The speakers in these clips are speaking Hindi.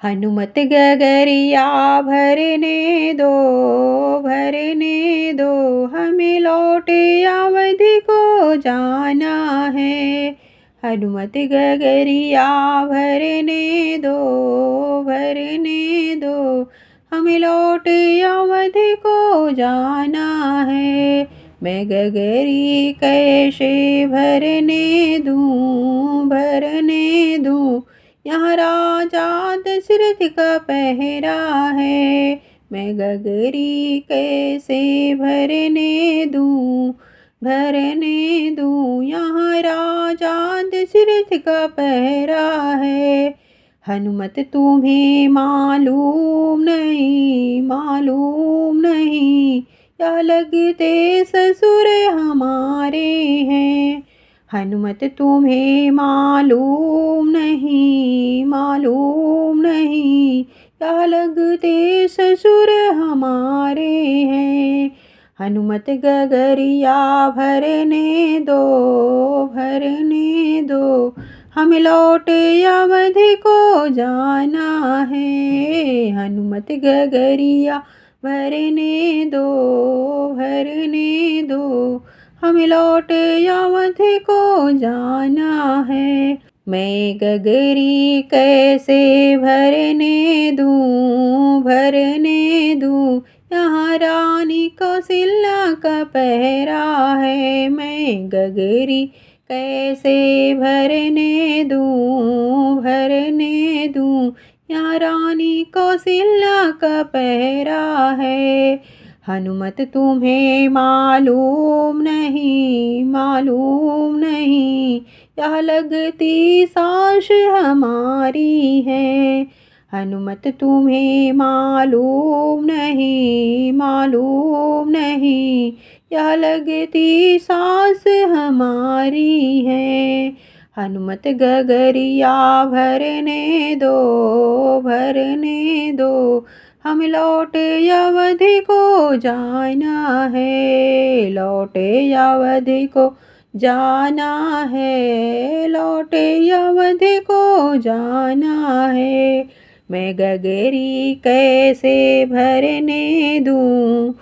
हनुमत गगरिया भरने दो, हमें लौटे अवधि को जाना है। हनुमत गगरिया भरने दो, हमें लौटे अवधि को जाना है। मैं गगरी कैसे भरने दूँ, यहाँ राजा दशरथ का पहरा है। मैं गगरी कैसे भरने दूँ, यहाँ राजा दशरथ का पहरा है। हनुमत तुम्हें मालूम नहीं, क्या लगते ससुर हमारे हैं। हनुमत तुम्हें मालूम नहीं, क्या लगते ससुर हमारे हैं। हनुमत गगरिया भरने दो, हम लौटे अवधि को जाना है। हनुमत गगरिया भरने दो, हम लौटे अवधि को जाना है। मैं गगरी कैसे भरने दूँ, यहाँ रानी कौशल्या का पहरा है। मैं गगरी कैसे भरने दूँ, यहाँ रानी कौशल्या का पहरा है। हनुमत तुम्हें मालूम नहीं, क्या लगती सास हमारी है। हनुमत तुम्हें मालूम नहीं, क्या लगती सास हमारी है। हनुमत गगरिया भरने दो, हम लौटे अवधि को जाना है। लौटे अवधि को जाना है, लौटे अवधि को जाना है। मैं गगरी कैसे भरने दूँ,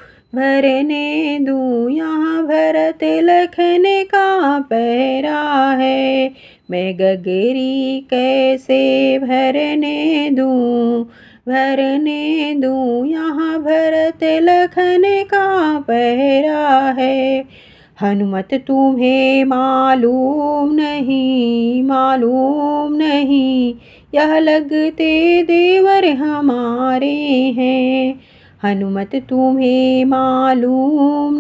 यहाँ भरत लखन का पहरा है। मैं गगरी कैसे भरने दूँ, यहाँ भरत लखन का पहरा है। हनुमत तुम्हें मालूम नहीं, यह लगते देवर हमारे हैं। हनुमत तुम्हें मालूम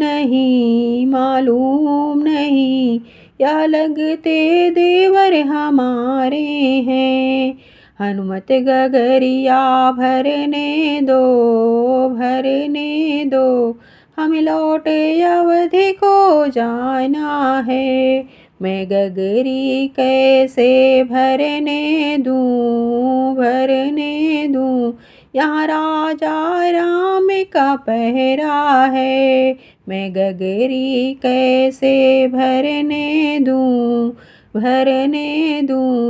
नहीं, यह लगते देवर हमारे हैं। हनुमत गगरिया भरने दो, हम लौटे अवधि को जाना है। मैं गगरी कैसे भरने दूँ, यहाँ राजा राम का पहरा है। मैं गगरी कैसे भरने दूँ,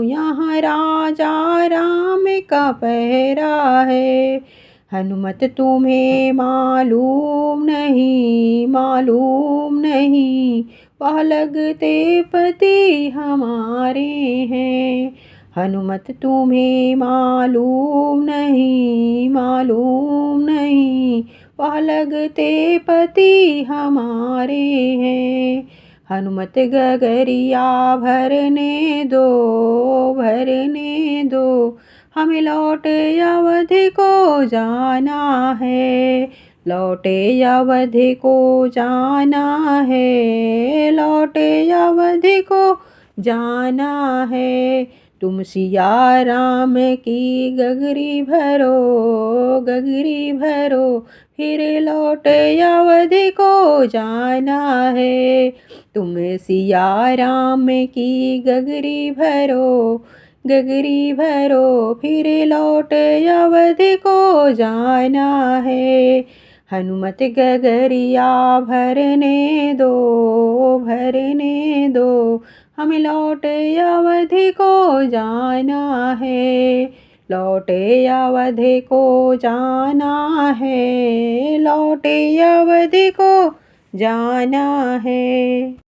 यहाँ राजा राम का पहरा है। हनुमत तुम्हें मालूम नहीं, वह लगते पति हमारे हैं। हनुमत तुम्हें मालूम नहीं, वह लगते पति हमारे हैं। हनुमत गगरिया भरने दो, हमें लौटे अवधि को जाना है। लौटे अवधि को जाना है, लौटे अवधि को जाना है। तुम सिया राम की गगरी भरो, फिर लौटे अवधि को जाना है। तुम सिया राम की गगरी भरो, फिर लौटे अवधि को जाना है। हनुमत गगरिया भरने दो, हम लौटे अवधि को जाना है। लौटे अवध को जाना है, लौटे अवध को जाना है।